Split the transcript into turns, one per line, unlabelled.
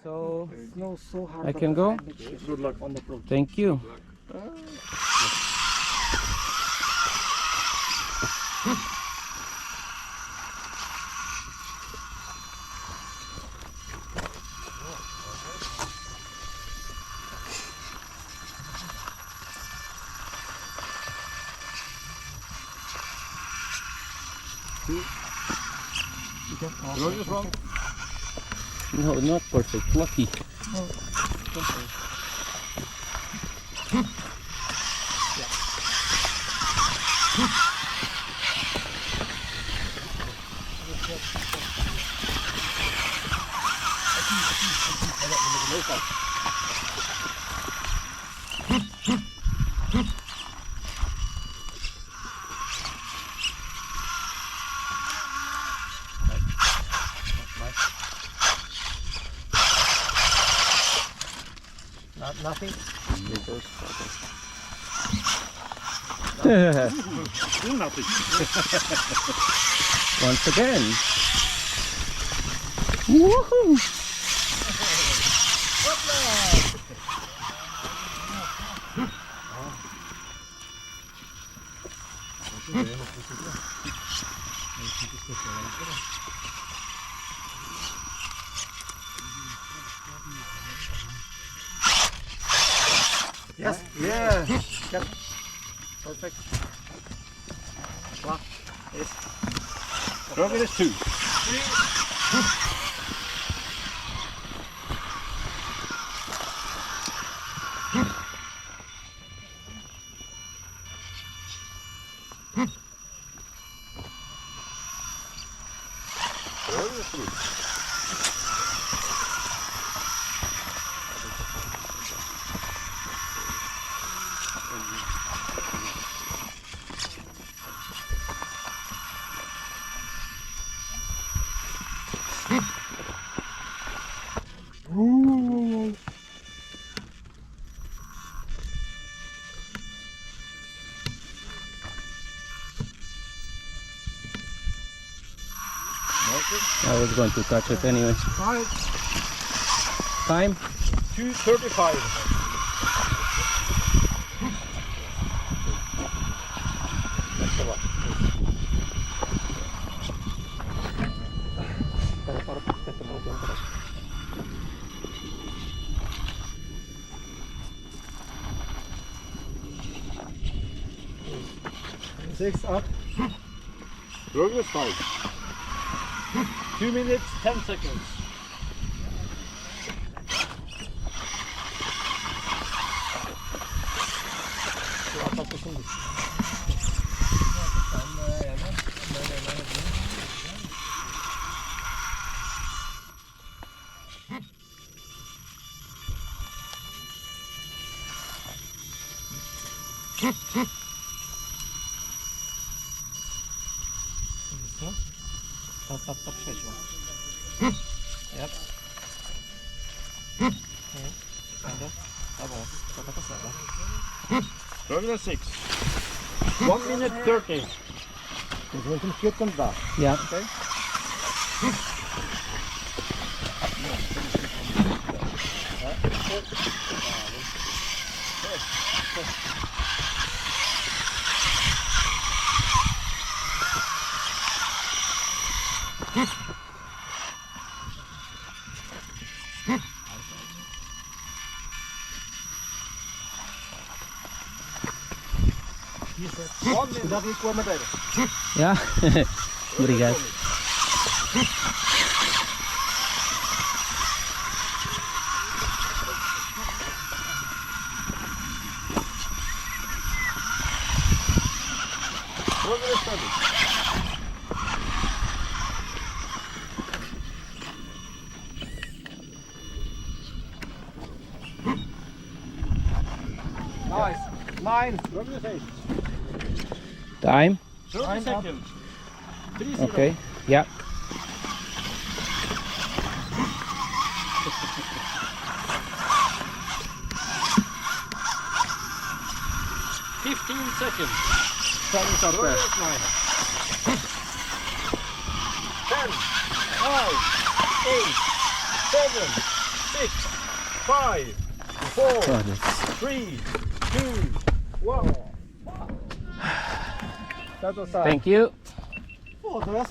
So
Snow so hard.
I can go?
Good luck on the approach.
Thank you.
Rogers wrong.
No, not perfect. Lucky.
Nothing.
Still nothing.
Once again. Woohoo!
Yes. Yeah. Yep. Perfect. Wow. Yes.
Roger is 2. Roger is 3.
I was going to touch it anyway. Time?
2:35.
Six up.
Roger is 5. 2 minutes, 10 seconds.
Top świeciło. Yep. Dobra, to taka sama.
Roger is 6. 1 minute 30.
When some shit comes back.
Yeah.
Okay. Daqui com a madeira.
Yeah. Obrigado.
Roger is 7.
Nice. 9.
Roger is 8.
Time?
30 seconds. 3-0.
Okay. Yeah.
15 seconds.
Starting up
Roger
there.
is 9. 10, 9, 8, 7, 6, 5, 4,
Oh, that's
3, 2, 1.
Täytyy saada.
Thank you.
Ootas.